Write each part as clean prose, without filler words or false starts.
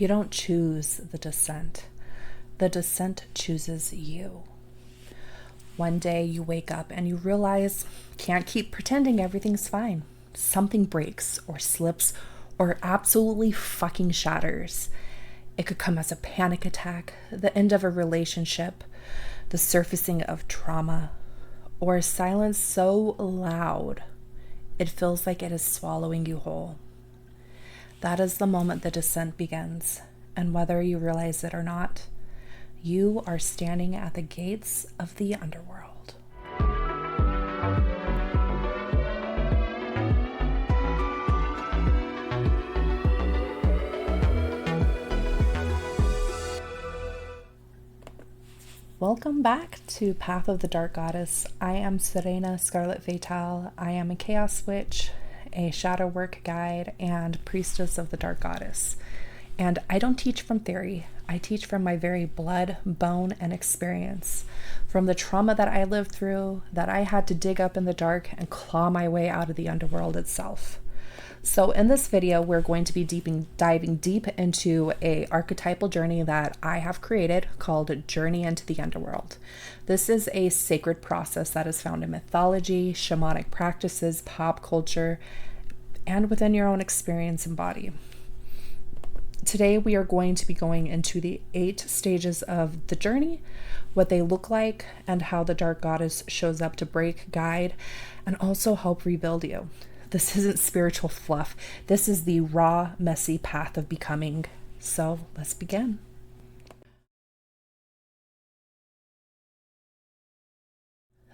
You don't choose the descent. The descent chooses you. One day you wake up and you realize, can't keep pretending everything's fine. Something breaks or slips or absolutely fucking shatters. It could come as a panic attack, the end of a relationship, the surfacing of trauma, or a silence so loud it feels like it is swallowing you whole. That is the moment the descent begins, and whether you realize it or not, you are standing at the gates of the underworld. Welcome back to Path of the Dark Goddess. I am Serena Scarlet Fatale. I am a Chaos Witch, a Shadow Work Guide, and Priestess of the Dark Goddess. And I don't teach from theory. I teach from my very blood, bone, and experience. From the trauma that I lived through, that I had to dig up in the dark and claw my way out of the underworld itself. So in this video, we're going to be diving deep into a archetypal journey that I have created called Journey into the Underworld. This is a sacred process that is found in mythology, shamanic practices, pop culture, and within your own experience and body. Today, we are going to be going into the 8 stages of the journey, what they look like, and how the Dark Goddess shows up to break, guide, and also help rebuild you. This isn't spiritual fluff. This is the raw, messy path of becoming. So let's begin.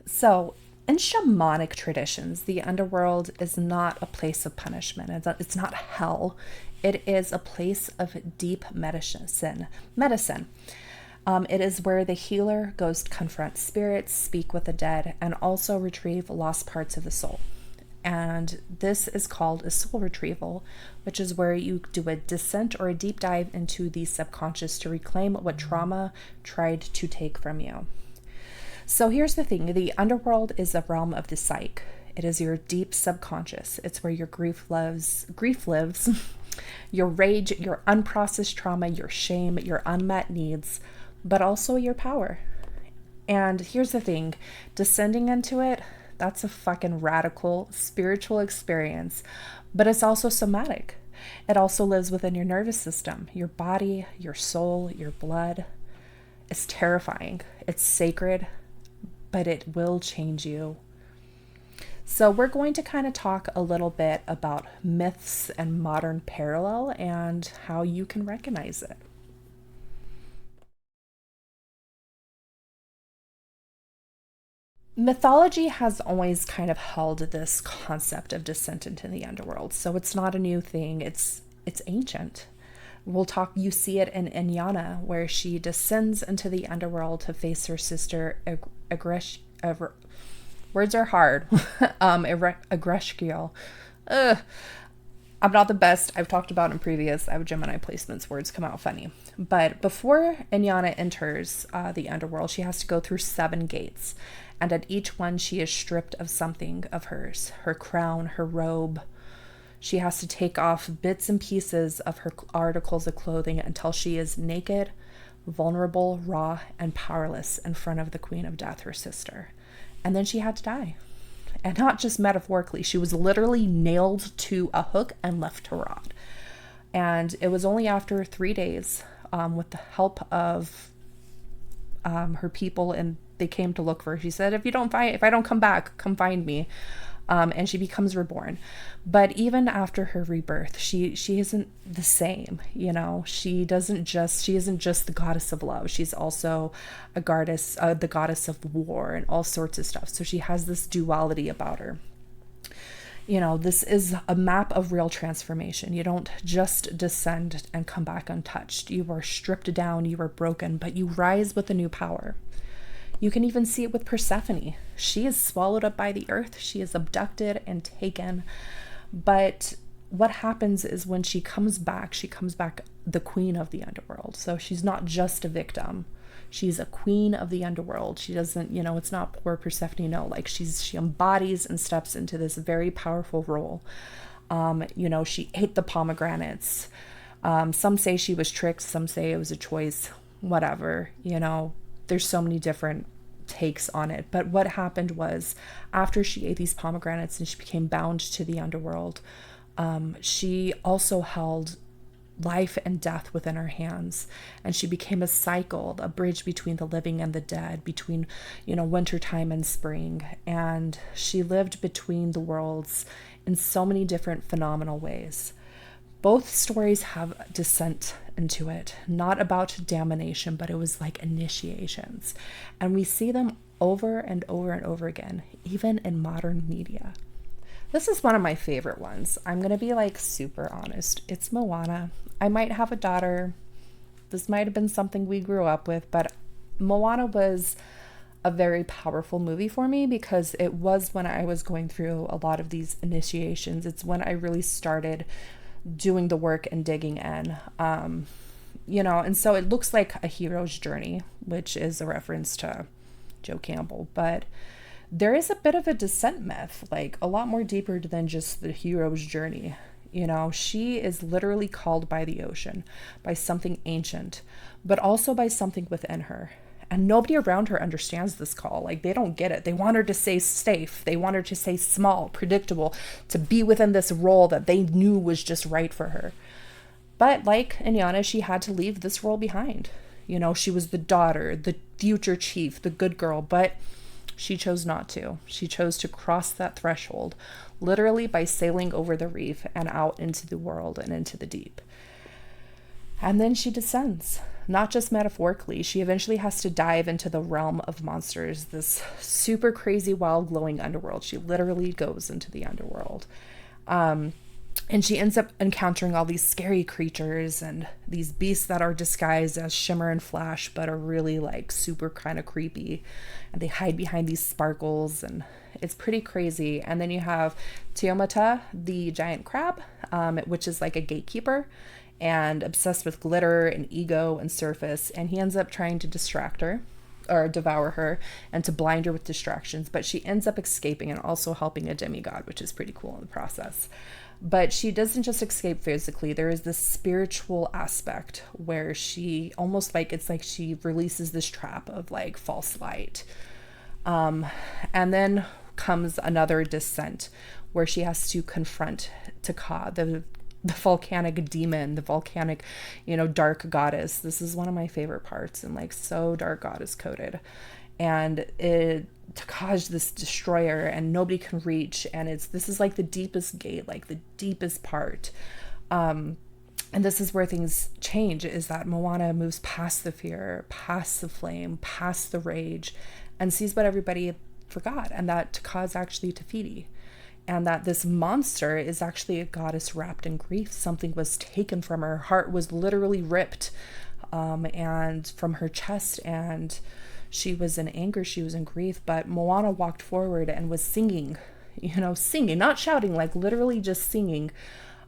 So in shamanic traditions, the underworld is not a place of punishment. It's not hell. It is a place of deep medicine. It is where the healer goes to confront spirits, speak with the dead, and also retrieve lost parts of the soul. And this is called a soul retrieval, which is where you do a descent or a deep dive into the subconscious to reclaim what trauma tried to take from you. So here's the thing. The underworld is a realm of the psyche. It is your deep subconscious. It's where your grief lives, your rage, your unprocessed trauma, your shame, your unmet needs, but also your power. And here's the thing. Descending into it, that's a fucking radical spiritual experience, but it's also somatic. It also lives within your nervous system, your body, your soul, your blood. It's terrifying. It's sacred, but it will change you. So we're going to kind of talk a little bit about myths and modern parallel and how you can recognize it. Mythology has always kind of held this concept of descent into the underworld. So it's not a new thing. It's ancient. You see it in Inyana, where she descends into the underworld to face her sister words are hard. Agreshkiel. I'm not the best. I've talked about in previous. I have Gemini placements. Words come out funny. But before Inyana enters the underworld, she has to go through 7 gates. And at each one, she is stripped of something of hers. Her crown, her robe. She has to take off bits and pieces of her articles of clothing until she is naked, vulnerable, raw, and powerless in front of the Queen of Death, her sister. And then she had to die. And not just metaphorically, she was literally nailed to a hook and left to rot. And it was only after 3 days, with the help of her people, and they came to look for her. She said, if I don't come back, come find me. And she becomes reborn. But even after her rebirth, she isn't the same, you know. She isn't just the goddess of love. She's also the goddess of war and all sorts of stuff. So she has this duality about her. You know, this is a map of real transformation. You don't just descend and come back untouched. You are stripped down, you are broken, but you rise with a new power. You can even see it with Persephone. She is swallowed up by the earth. She is abducted and taken. But what happens is when she comes back the queen of the underworld. So she's not just a victim. She's a queen of the underworld. She doesn't, it's not poor Persephone. No, like she embodies and steps into this very powerful role. She ate the pomegranates. Some say she was tricked, some say it was a choice, whatever, there's so many different takes on it. But what happened was, after she ate these pomegranates and she became bound to the underworld, she also held life and death within her hands, and she became a cycle, a bridge between the living and the dead, between wintertime and spring, and she lived between the worlds in so many different phenomenal ways. Both stories have descent into it, not about damnation, but it was like initiations, and we see them over and over and over again, even in modern media. This is one of my favorite ones. I'm going to be like super honest. It's Moana. I might have a daughter. This might have been something we grew up with, but Moana was a very powerful movie for me because it was when I was going through a lot of these initiations. It's when I really started doing the work and digging in. And so it looks like a hero's journey, which is a reference to Joe Campbell, but there is a bit of a descent myth, like a lot more deeper than just the hero's journey. She is literally called by the ocean, by something ancient, but also by something within her. And nobody around her understands this call. Like, they don't get it. They want her to stay safe. They want her to stay small, predictable, to be within this role that they knew was just right for her. But like Inyana, she had to leave this role behind. She was the daughter, the future chief, the good girl, but she chose not to. She chose to cross that threshold, literally by sailing over the reef and out into the world and into the deep. And then she descends, not just metaphorically. She eventually has to dive into the realm of monsters, this super crazy, wild, glowing underworld. She literally goes into the underworld. And she ends up encountering all these scary creatures and these beasts that are disguised as shimmer and flash, but are really like super kind of creepy. And they hide behind these sparkles, and it's pretty crazy. And then you have Tiamat, the giant crab, which is like a gatekeeper and obsessed with glitter and ego and surface. And he ends up trying to distract her or devour her and to blind her with distractions. But she ends up escaping and also helping a demigod, which is pretty cool in the process. But she doesn't just escape physically. There is this spiritual aspect where she almost like, it's like she releases this trap of like false light. And then comes another descent where she has to confront Taka, the volcanic demon, the volcanic, dark goddess. This is one of my favorite parts, and like so dark goddess coded. And Takaj, this destroyer, and nobody can reach, and this is like the deepest gate, like the deepest part. And this is where things change, is that Moana moves past the fear, past the flame, past the rage, and sees what everybody forgot, and that Taka is actually Te Fiti, and that this monster is actually a goddess wrapped in grief. Something was taken from her. Her heart was literally ripped and from her chest, and she was in anger, she was in grief. But Moana walked forward and was singing, singing, not shouting, like literally just singing,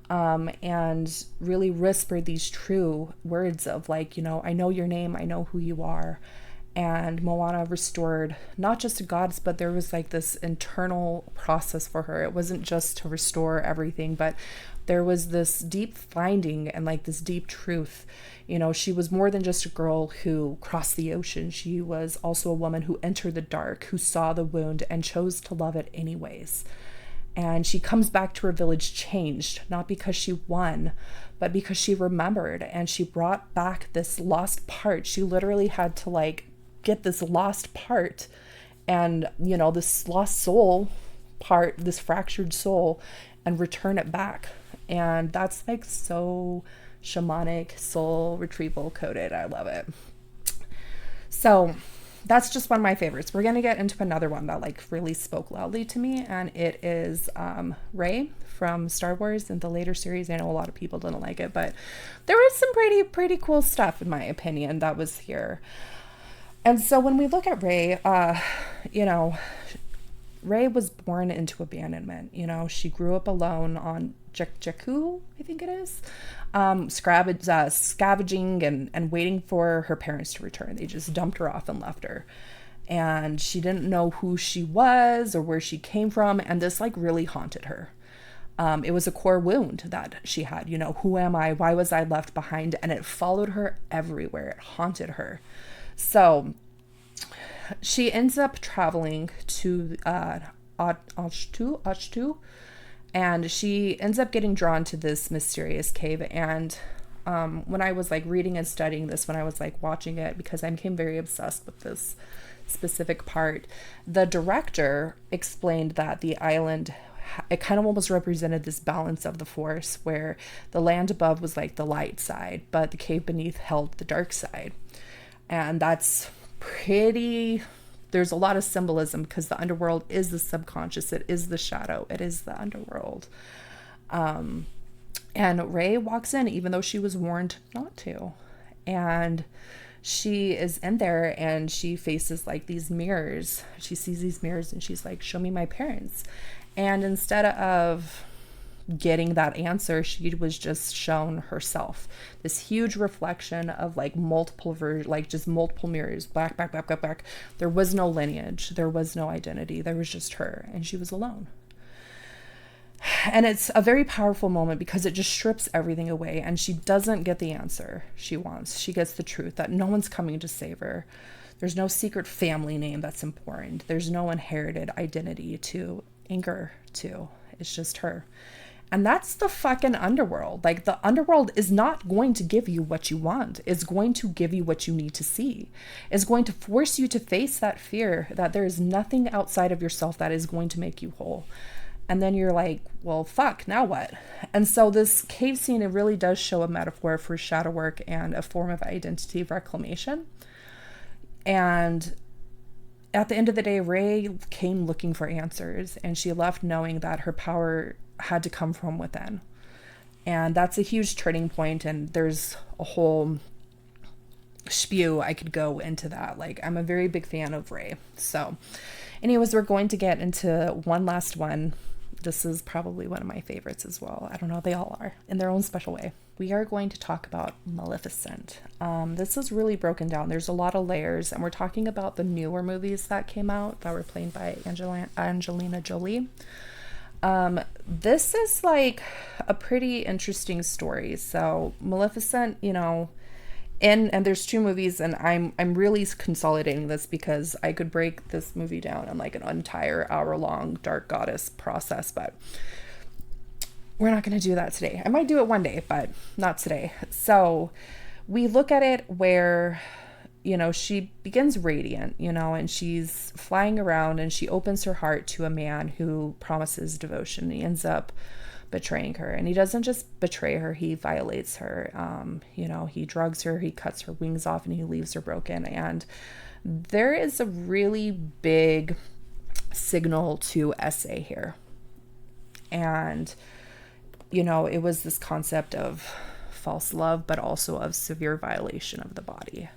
and really whispered these true words of like, I know your name, I know who you are. And Moana restored not just the gods, but there was like this internal process for her. It wasn't just to restore everything, but there was this deep finding and like this deep truth. She was more than just a girl who crossed the ocean. She was also a woman who entered the dark, who saw the wound and chose to love it anyways. And she comes back to her village changed, not because she won, but because she remembered, and she brought back this lost part. She literally had to like get this lost part and, this lost soul part, this fractured soul, and return it back. And that's like so shamanic, soul retrieval coded. I love it. So that's just one of my favorites. We're going to get into another one that like really spoke loudly to me, and it is Rey from Star Wars in the later series. I know a lot of people didn't like it, but there was some pretty cool stuff, in my opinion, that was here. And so when we look at Rey, Rey was born into abandonment. She grew up alone on Jakku, I think it is, scavenging and waiting for her parents to return. They just dumped her off and left her. And she didn't know who she was or where she came from. And this like really haunted her. It was a core wound that she had. You know, who am I? Why was I left behind? And it followed her everywhere. It haunted her. So she ends up traveling to Achtu, and she ends up getting drawn to this mysterious cave. And when I was like reading and studying this, when I was like watching it, because I became very obsessed with this specific part, the director explained that the island, it kind of almost represented this balance of the force, where the land above was like the light side, but the cave beneath held the dark side. And that's pretty, there's a lot of symbolism, because the underworld is the subconscious, it is the shadow, it is the underworld. And Ray walks in even though she was warned not to. And she is in there and she faces like these mirrors. She sees these mirrors and she's like, show me my parents. And instead of getting that answer, she was just shown herself, this huge reflection of like multiple like just multiple mirrors, back. There was no lineage, there was no identity, there was just her, and she was alone. And it's a very powerful moment because it just strips everything away, and she doesn't get the answer she wants. She gets the truth that no one's coming to save her. There's no secret family name that's important. There's no inherited identity to anchor to. It's just her. And that's the fucking underworld. Like, the underworld is not going to give you what you want. It's going to give you what you need to see. It's going to force you to face that fear that there is nothing outside of yourself that is going to make you whole. And then you're like, well, fuck, now what? And so this cave scene, it really does show a metaphor for shadow work and a form of identity reclamation. And at the end of the day, Ray came looking for answers, and she left knowing that her power had to come from within. And that's a huge turning point, and there's a whole spew I could go into that. Like, I'm a very big fan of Ray. So anyways, we're going to get into one last one. This is probably one of my favorites as well. I don't know, they all are in their own special way. We are going to talk about Maleficent. This is really broken down. There's a lot of layers, and we're talking about the newer movies that came out that were played by Angelina Jolie. This is like a pretty interesting story. So Maleficent, you know, and there's two movies, and I'm really consolidating this because I could break this movie down in like an entire hour-long dark goddess process, but we're not going to do that today. I might do it one day, but not today. So we look at it where, you know, she begins radiant, you know, and she's flying around, and she opens her heart to a man who promises devotion. He ends up betraying her, and he doesn't just betray her, he violates her. You know, he drugs her, he cuts her wings off, and he leaves her broken. And there is a really big signal to essay here. And, you know, it was this concept of false love, but also of severe violation of the body.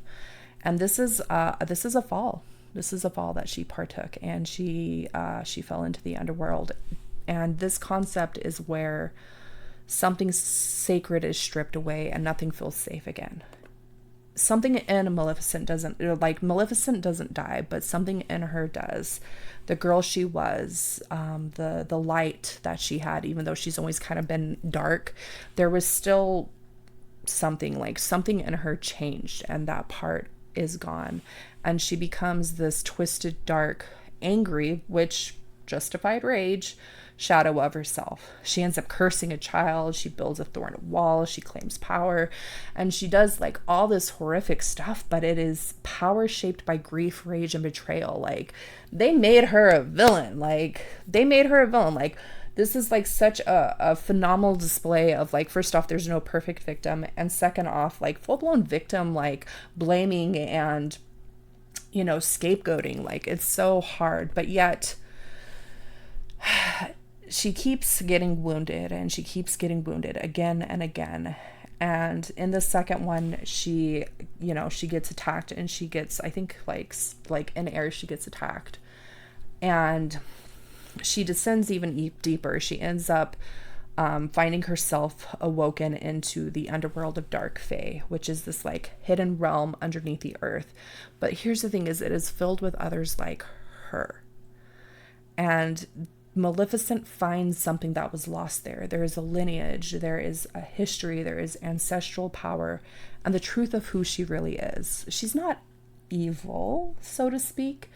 And this is a fall. This is a fall that she partook, and she fell into the underworld. And this concept is where something sacred is stripped away and nothing feels safe again. Something in Maleficent Maleficent doesn't die, but something in her does. The girl she was, the light that she had, even though she's always kind of been dark, there was still something in her changed, and that part is gone. And she becomes this twisted, dark, angry, which justified rage, shadow of herself. She ends up cursing a child, she builds a thorn wall, she claims power, and she does like all this horrific stuff, but it is power shaped by grief, rage, and betrayal. Like, they made her a villain. This is like such a phenomenal display of, like, first off, there's no perfect victim, and second off, like, full-blown victim, like, blaming and, you know, scapegoating. Like, it's so hard, but yet she keeps getting wounded, and she keeps getting wounded again and again. And in the second one, she gets attacked, and she gets, I think, like in air, she gets attacked, and she descends even deeper. She ends up finding herself awoken into the underworld of Dark Fae, which is this like hidden realm underneath the earth. But here's the thing: is it is filled with others like her. And Maleficent finds something that was lost there. There is a lineage, there is a history, there is ancestral power, and the truth of who she really is. She's not evil, so to speak.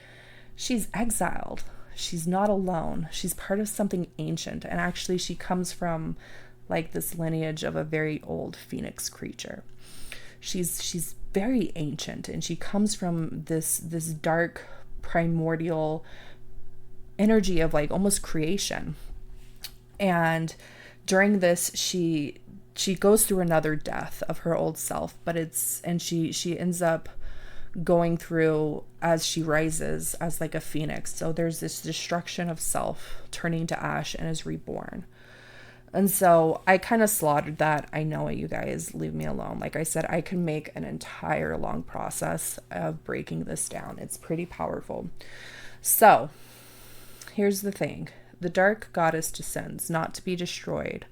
She's exiled. She's not alone. She's part of something ancient, and actually she comes from like this lineage of a very old phoenix creature. She's very ancient, and she comes from this dark primordial energy of like almost creation. And during this she goes through another death of her old self, but she ends up going through as she rises as like a phoenix. So there's this destruction of self turning to ash and is reborn. And so I kind of slaughtered that. I know it, you guys, leave me alone. Like I said, I can make an entire long process of breaking this down. It's pretty powerful. So here's the thing. The dark goddess descends, not to be destroyed,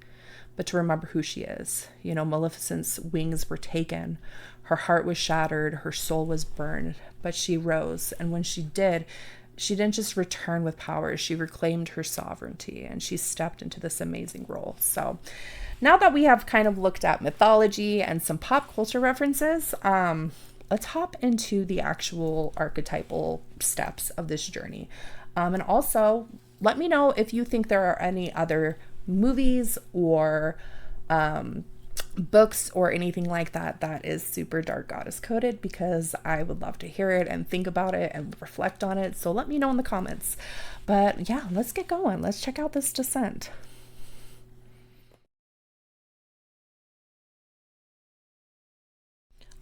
but to remember who she is. You know, Maleficent's wings were taken. Her heart was shattered. Her soul was burned. But she rose. And when she did, she didn't just return with power. She reclaimed her sovereignty, and she stepped into this amazing role. So now that we have kind of looked at mythology and some pop culture references, let's hop into the actual archetypal steps of this journey. And also, let me know if you think there are any other movies or books or anything like that that is super dark goddess coded, because I would love to hear it and think about it and reflect on it. So let me know in the comments. But yeah, let's get going. Let's check out this descent.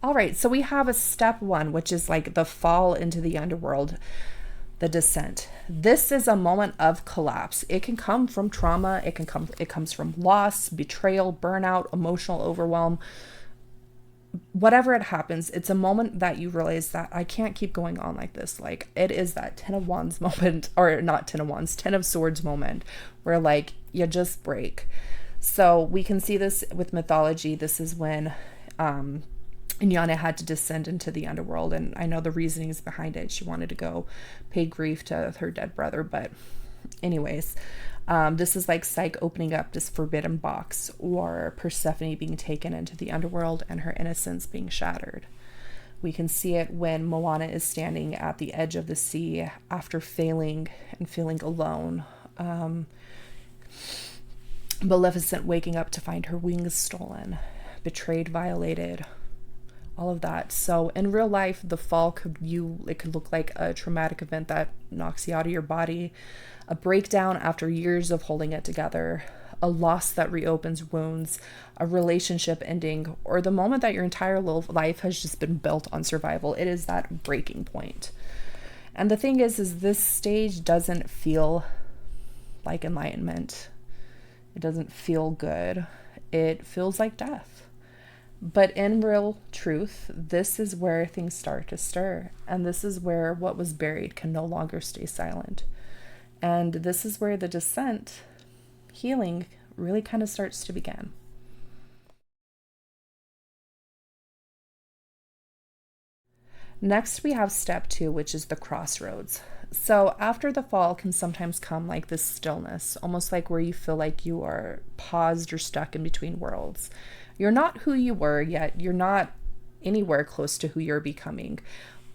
All right, so we have a step one, which is like the fall into the underworld. The descent. This is a moment of collapse. It can come from trauma. It comes from loss, betrayal, burnout, emotional overwhelm. Whatever it happens, it's a moment that you realize that I can't keep going on like this. Like, it is that Ten of Wands moment, or not Ten of Wands, Ten of Swords moment, where like you just break. So we can see this with mythology. This is when Inyana had to descend into the underworld, and I know the reasonings behind it. She wanted to go pay grief to her dead brother, but anyways, this is like Psyche opening up this forbidden box, or Persephone being taken into the underworld and her innocence being shattered. We can see it when Moana is standing at the edge of the sea after failing and feeling alone. Maleficent waking up to find her wings stolen, betrayed, violated, all of that. So in real life, the fall could look like a traumatic event that knocks you out of your body, a breakdown after years of holding it together, a loss that reopens wounds, a relationship ending, or the moment that your entire life has just been built on survival. It is that breaking point. And the thing is this stage doesn't feel like enlightenment. It doesn't feel good. It feels like death. But in real truth, this is where things start to stir. And this is where what was buried can no longer stay silent. And this is where the descent, healing, really kind of starts to begin. Next, we have step two, which is the crossroads. So after the fall can sometimes come like this stillness, almost like where you feel like you are paused or stuck in between worlds. You're not who you were, yet you're not anywhere close to who you're becoming.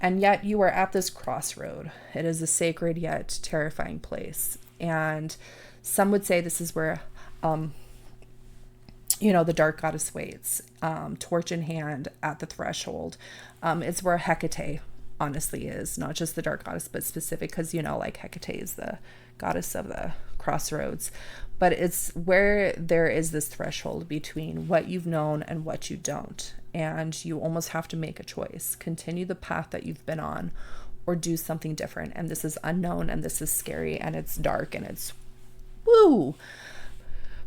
And yet you are at this crossroad. It is a sacred yet terrifying place. And some would say this is where, the dark goddess waits, torch in hand at the threshold. It's where Hecate honestly is, not just the dark goddess, but specific, because, like Hecate is the goddess of the crossroads. But it's where there is this threshold between what you've known and what you don't. And you almost have to make a choice. Continue the path that you've been on, or do something different. And this is unknown, and this is scary, and it's dark, and it's woo.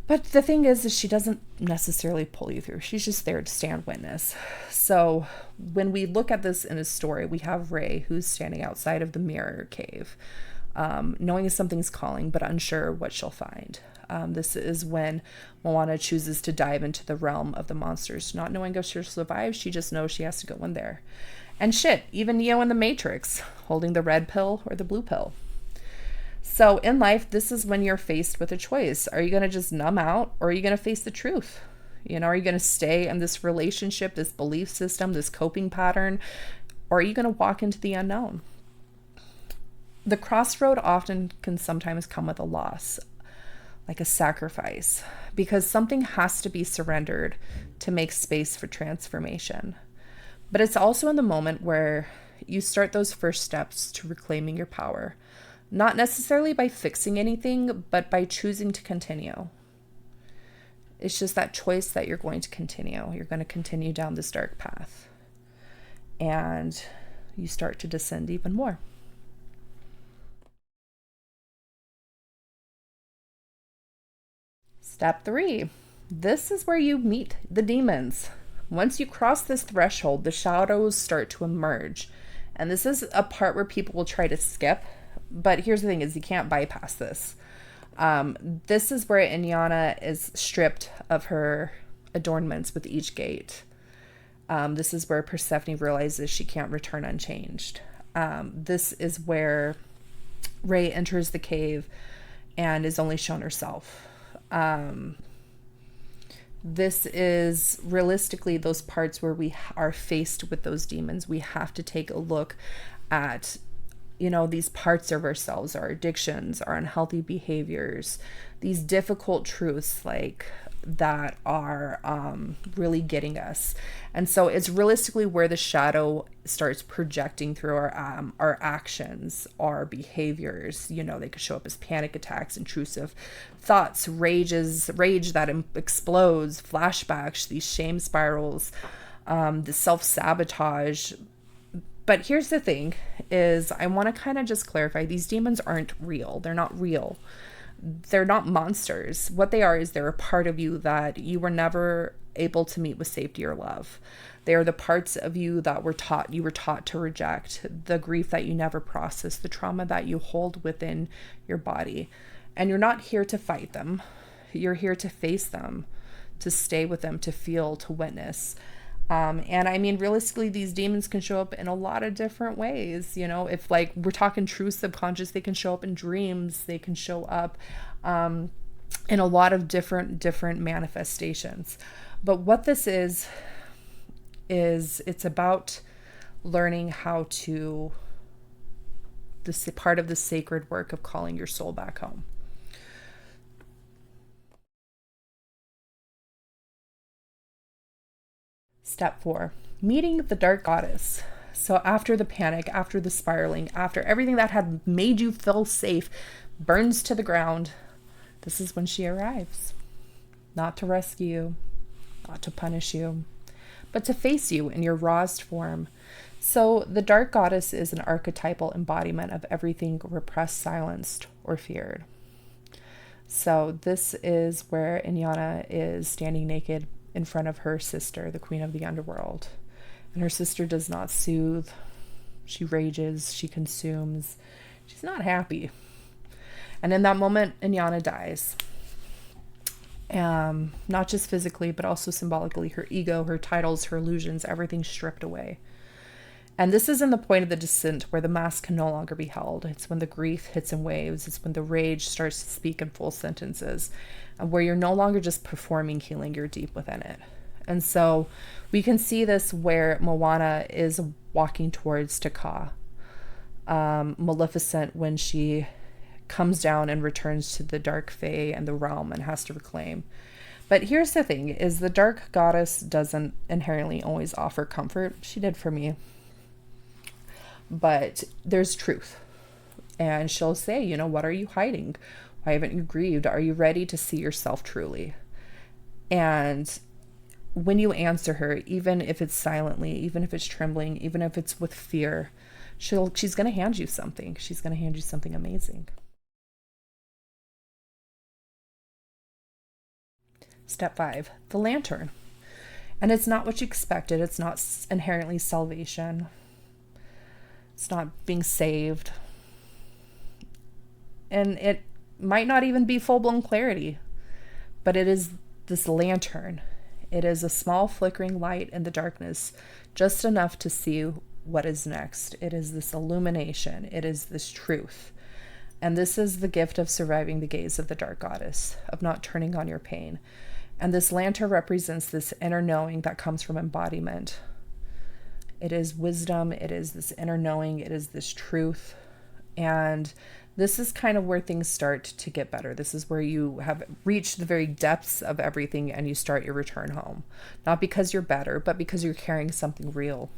But the thing is she doesn't necessarily pull you through. She's just there to stand witness. So when we look at this in a story, we have Ray, who's standing outside of the mirror cave, knowing something's calling, but unsure what she'll find. This is when Moana chooses to dive into the realm of the monsters, not knowing if she'll survive. She just knows she has to go in there. And shit, even Neo in the Matrix, holding the red pill or the blue pill. So in life, this is when you're faced with a choice. Are you going to just numb out, or are you going to face the truth? Are you going to stay in this relationship, this belief system, this coping pattern, or are you going to walk into the unknown? The crossroad often can sometimes come with a loss, like a sacrifice, because something has to be surrendered to make space for transformation. But it's also in the moment where you start those first steps to reclaiming your power, not necessarily by fixing anything, but by choosing to continue. It's just that choice that you're going to continue. You're going to continue down this dark path. And you start to descend even more. Step 3. This is where you meet the demons. Once you cross this threshold, the shadows start to emerge. And this is a part where people will try to skip. But here's the thing is you can't bypass this. This is where Inyana is stripped of her adornments with each gate. This is where Persephone realizes she can't return unchanged. This is where Ray enters the cave and is only shown herself. This is realistically those parts where we are faced with those demons. We have to take a look at these parts of ourselves, our addictions, our unhealthy behaviors, these difficult truths like that are really getting us. And so it's realistically where the shadow starts projecting through our actions, our behaviors. They could show up as panic attacks, intrusive thoughts, rage that explodes, flashbacks, these shame spirals, the self-sabotage. But here's the thing is I want to kind of just clarify, these demons aren't real. They're not real. They're not monsters. What they are is they're a part of you that you were never able to meet with safety or love. They are the parts of you that you were taught to reject, the grief that you never processed, the trauma that you hold within your body. And you're not here to fight them. You're here to face them, to stay with them, to feel, to witness. And I mean, realistically, these demons can show up in a lot of different ways. If like we're talking true subconscious, they can show up in dreams. They can show up in a lot of different manifestations. But what this is it's about learning how to, this part of the sacred work of calling your soul back home. Step 4, meeting the dark goddess. So after the panic, after the spiraling, after everything that had made you feel safe burns to the ground, this is when she arrives. Not to rescue you, not to punish you, but to face you in your rawest form. So the dark goddess is an archetypal embodiment of everything repressed, silenced, or feared. So this is where Inyana is standing naked in front of her sister, the queen of the underworld. And her sister does not soothe. She rages, she consumes. She's not happy. And in that moment, Inyana dies. Not just physically, but also symbolically. Her ego, her titles, her illusions, everything's stripped away. And this is in the point of the descent where the mask can no longer be held. It's when the grief hits in waves. It's when the rage starts to speak in full sentences. And where you're no longer just performing healing, you're deep within it. And so we can see this where Moana is walking towards Taka, Maleficent, when she comes down and returns to the dark fae and the realm and has to reclaim. But here's the thing, is the dark goddess doesn't inherently always offer comfort. She did for me. But there's truth. And she'll say, what are you hiding? Why haven't you grieved? Are you ready to see yourself truly? And when you answer her, even if it's silently, even if it's trembling, even if it's with fear, she's going to hand you something. She's going to hand you something amazing. Step 5, the lantern. And it's not what you expected. It's not inherently salvation. It's not being saved. And it might not even be full-blown clarity, but it is this lantern. It is a small flickering light in the darkness, just enough to see what is next. It is this illumination. It is this truth. And this is the gift of surviving the gaze of the dark goddess, of not turning on your pain. And this lantern represents this inner knowing that comes from embodiment. It is wisdom. It is this inner knowing. It is this truth. And this is kind of where things start to get better. This is where you have reached the very depths of everything and you start your return home. Not because you're better, but because you're carrying something real.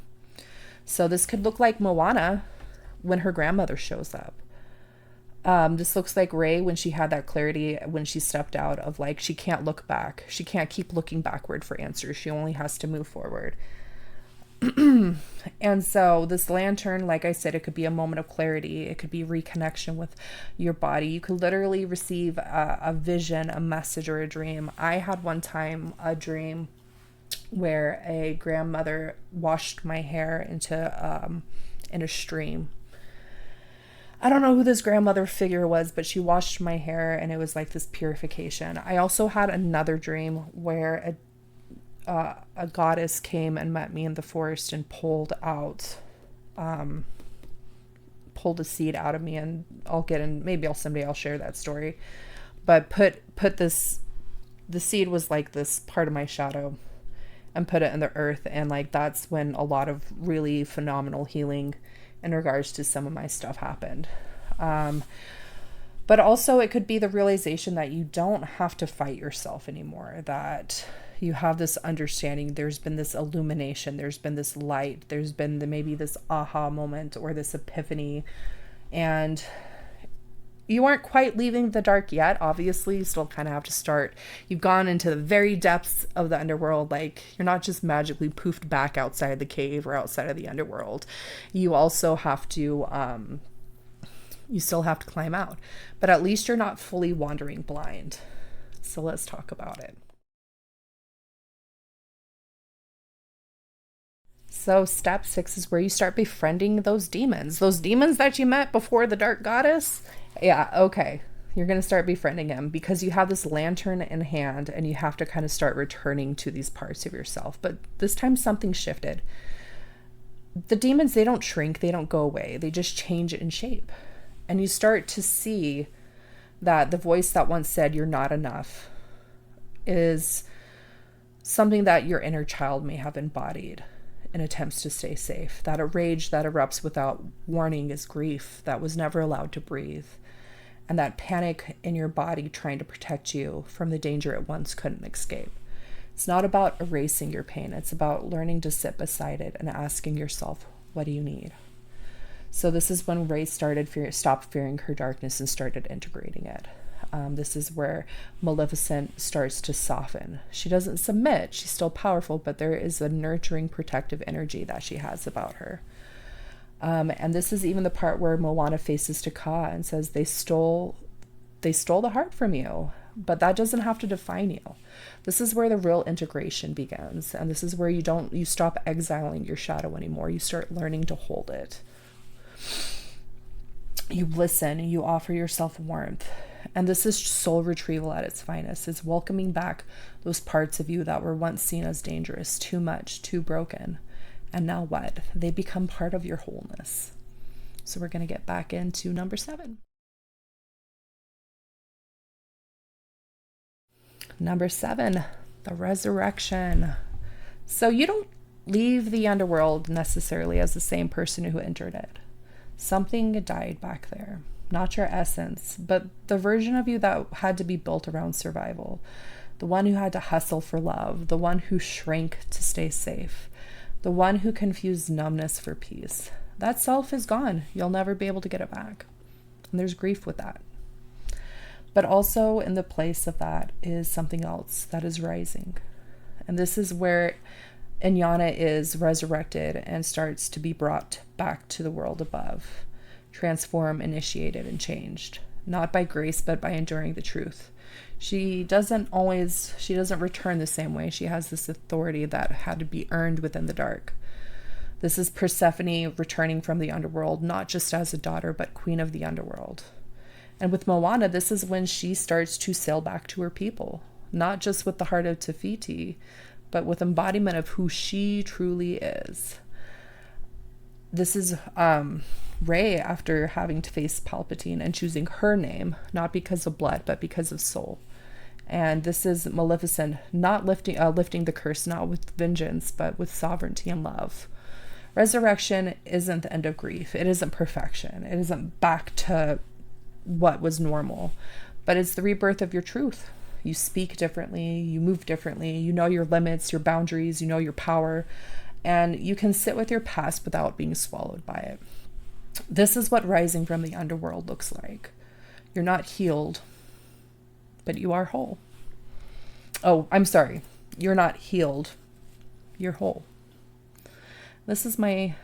So this could look like Moana when her grandmother shows up. This looks like Rey when she had that clarity, when she stepped out of like, she can't look back. She can't keep looking backward for answers. She only has to move forward. And so this lantern, like I said, it could be a moment of clarity. It could be reconnection with your body. You could literally receive a vision, a message, or a dream. I had one time a dream where a grandmother washed my hair in a stream. I don't know who this grandmother figure was, but she washed my hair and it was like this purification. I also had another dream where a goddess came and met me in the forest and pulled a seed out of me, and maybe someday I'll share that story. But put this, the seed was like this part of my shadow, and put it in the earth, and like that's when a lot of really phenomenal healing in regards to some of my stuff happened. But also it could be the realization that you don't have to fight yourself anymore, that you have this understanding, there's been this illumination, there's been this light, there's been maybe this aha moment or this epiphany, and you aren't quite leaving the dark yet. Obviously, you still kind of have to start. You've gone into the very depths of the underworld. Like, you're not just magically poofed back outside the cave or outside of the underworld. You also have to, you still have to climb out. But at least you're not fully wandering blind. So let's talk about it. So step 6 is where you start befriending those demons that you met before the dark goddess. Yeah, okay. You're going to start befriending them because you have this lantern in hand and you have to kind of start returning to these parts of yourself. But this time something shifted. The demons, they don't shrink, they don't go away. They just change in shape. And you start to see that the voice that once said you're not enough is something that your inner child may have embodied in attempts to stay safe. That a rage that erupts without warning is grief that was never allowed to breathe. And that panic in your body trying to protect you from the danger it once couldn't escape. It's not about erasing your pain. It's about learning to sit beside it and asking yourself, what do you need? So this is when Rey stopped fearing her darkness and started integrating it. This is where Maleficent starts to soften. She doesn't submit. She's still powerful, but there is a nurturing, protective energy that she has about her. And this is even the part where Moana faces to Ka and says, they stole the heart from you, but that doesn't have to define you. This is where the real integration begins. And this is where you stop exiling your shadow anymore. You start learning to hold it. You listen, you offer yourself warmth. And this is soul retrieval at its finest. It's welcoming back those parts of you that were once seen as dangerous, too much, too broken. And now what? They become part of your wholeness. So we're going to get back into number 7. Number 7, the resurrection. So you don't leave the underworld necessarily as the same person who entered it. Something died back there. Not your essence, but the version of you that had to be built around survival. The one who had to hustle for love. The one who shrank to stay safe. The one who confused numbness for peace. That self is gone. You'll never be able to get it back. And there's grief with that. But also in the place of that is something else that is rising. And this is where Inyana is resurrected and starts to be brought back to the world above. Transformed, initiated, and changed. Not by grace, but by enduring the truth. She doesn't return the same way. She has this authority that had to be earned within the dark. This is Persephone returning from the underworld, not just as a daughter, but queen of the underworld. And with Moana, this is when she starts to sail back to her people, not just with the heart of Te Fiti, but with embodiment of who she truly is. This is Rey after having to face Palpatine and choosing her name, not because of blood, but because of soul. And this is Maleficent not lifting the curse, not with vengeance, but with sovereignty and love. Resurrection isn't the end of grief. It isn't perfection. It isn't back to what was normal, but it's the rebirth of your truth. You speak differently, you move differently, you know your limits, your boundaries, you know your power, and you can sit with your past without being swallowed by it. This is what rising from the underworld looks like. You're not healed, but you are whole. Oh, I'm sorry. You're not healed. You're whole. This is my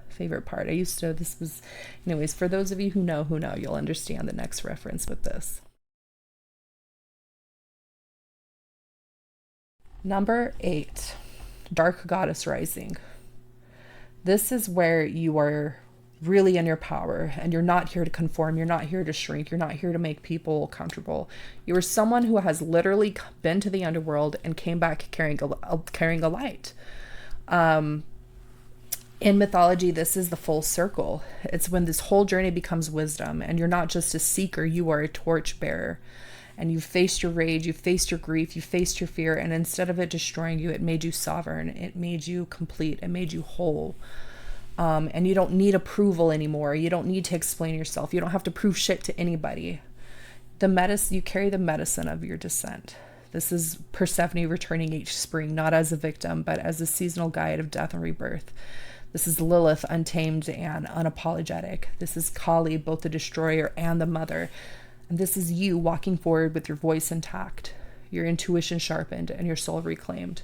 favorite part. Anyways, for those of you who know, you'll understand the next reference with this. Number 8, Dark Goddess Rising. This is where you are really in your power, and you're not here to conform. You're not here to shrink. You're not here to make people comfortable. You are someone who has literally been to the underworld and came back carrying a light. In mythology, this is the full circle. It's when this whole journey becomes wisdom, and you're not just a seeker, you are a torchbearer. And you faced your rage, you faced your grief, you faced your fear, and instead of it destroying you, it made you sovereign. It made you complete. It made you whole. And you don't need approval anymore. You don't need to explain yourself. You don't have to prove shit to anybody. You carry the medicine of your descent. This is Persephone returning each spring, not as a victim, but as a seasonal guide of death and rebirth. This is Lilith, untamed and unapologetic. This is Kali, both the destroyer and the mother. And this is you walking forward with your voice intact, your intuition sharpened, and your soul reclaimed.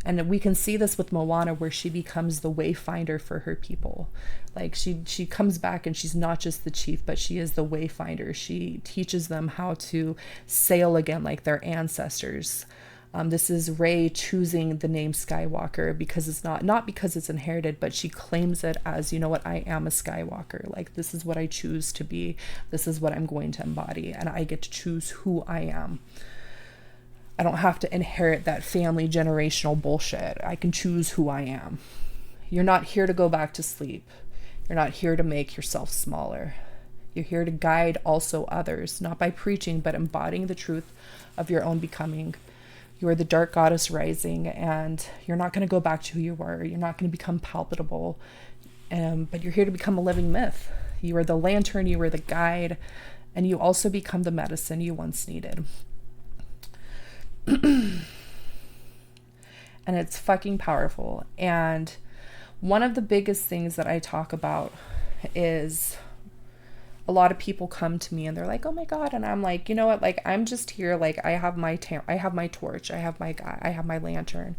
And we can see this with Moana, where she becomes the wayfinder for her people. Like she comes back and she's not just the chief, but she is the wayfinder. She teaches them how to sail again like their ancestors. This is Rey choosing the name Skywalker because it's not because it's inherited, but she claims it as, you know what, I am a Skywalker. Like, this is what I choose to be. This is what I'm going to embody, and I get to choose who I am. I don't have to inherit that family generational bullshit. I can choose who I am. You're not here to go back to sleep. You're not here to make yourself smaller. You're here to guide also others, not by preaching, but embodying the truth of your own becoming. You are the dark goddess rising, and you're not going to go back to who you were. You're not going to become palpable, but you're here to become a living myth. You are the lantern, you are the guide, and you also become the medicine you once needed. And it's fucking powerful. And one of the biggest things that I talk about is a lot of people come to me and they're like, oh my God. And I'm like, you know what? Like, I'm just here. Like, I have my torch. I have my lantern.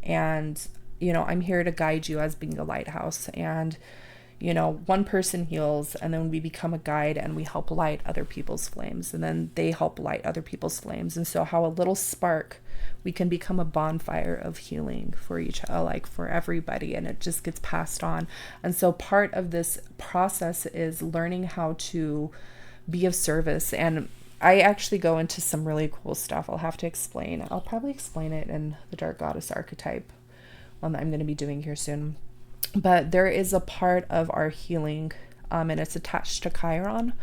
And, you know, I'm here to guide you as being a lighthouse. And, you know, one person heals, and then we become a guide and we help light other people's flames. And then they help light other people's flames. And so how a little spark, we can become a bonfire of healing for for everybody, and it just gets passed on. And so part of this process is learning how to be of service. And I actually go into some really cool stuff. I'll have to explain. I'll probably explain it in the Dark Goddess archetype, one that I'm going to be doing here soon. But there is a part of our healing, and it's attached to Chiron,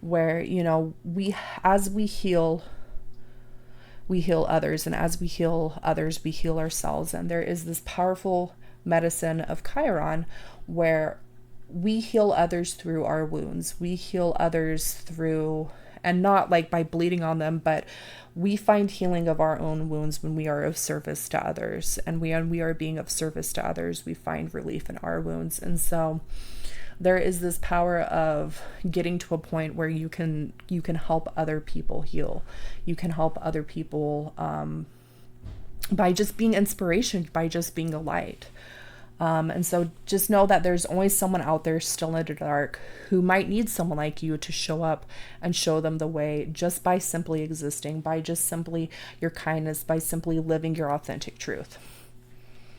where, you know, as we heal others, and as we heal others, we heal ourselves. And there is this powerful medicine of Chiron where we heal others through our wounds. We heal others through, and not like by bleeding on them, but we find healing of our own wounds when we are of service to others. And when we are being of service to others, we find relief in our wounds. And so there is this power of getting to a point where you can help other people heal. You can help other people by just being inspiration, by just being a light. And so just know that there's always someone out there still in the dark who might need someone like you to show up and show them the way, just by simply existing, by just simply your kindness, by simply living your authentic truth.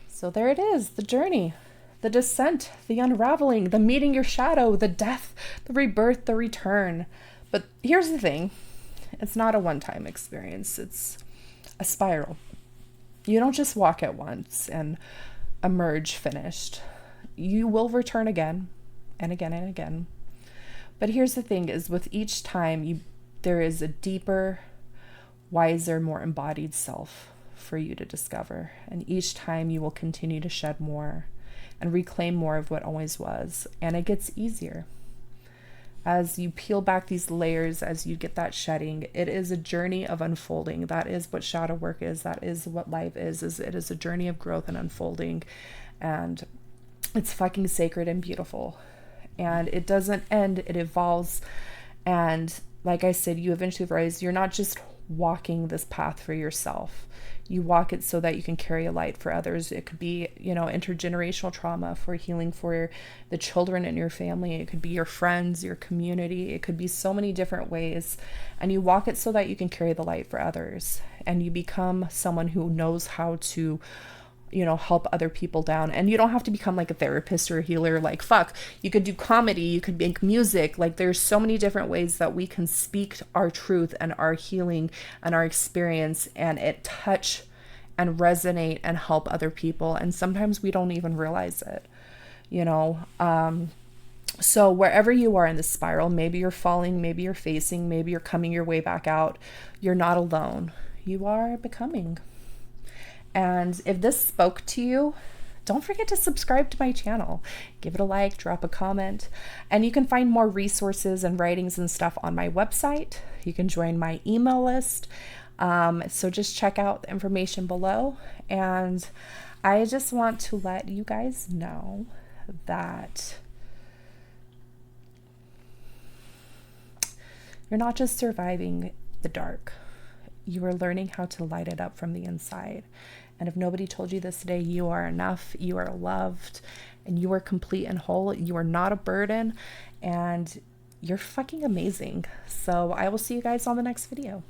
So there it is, the journey, the descent, the unraveling, the meeting your shadow, the death, the rebirth, the return. But here's the thing, it's not a one-time experience. It's a spiral. You don't just walk at once and emerge finished. You will return again, and again and again. But here's the thing is with each time there is a deeper, wiser, more embodied self for you to discover. And each time you will continue to shed more and reclaim more of what always was. And it gets easier. As you peel back these layers, as you get that shedding, it is a journey of unfolding. That is what shadow work is. That is what life is it is a journey of growth and unfolding. And it's fucking sacred and beautiful. And it doesn't end, it evolves. And like I said, you eventually realize you're not just walking this path for yourself. You walk it so that you can carry a light for others. It could be, intergenerational trauma for healing for the children in your family. It could be your friends, your community. It could be so many different ways. And you walk it so that you can carry the light for others. And you become someone who knows how to help other people down. And you don't have to become like a therapist or a healer. Like, fuck, you could do comedy, you could make music. Like, there's so many different ways that we can speak our truth and our healing and our experience, and it touch and resonate and help other people. And sometimes we don't even realize it, so wherever you are in the spiral, maybe you're falling, maybe you're facing, maybe you're coming your way back out, you're not alone. You are becoming. And if this spoke to you, don't forget to subscribe to my channel. Give it a like, drop a comment, and you can find more resources and writings and stuff on my website. You can join my email list. So just check out the information below. And I just want to let you guys know that you're not just surviving the dark. You are learning how to light it up from the inside. And if nobody told you this today, you are enough, you are loved, and you are complete and whole. You are not a burden, and you're fucking amazing. So I will see you guys on the next video.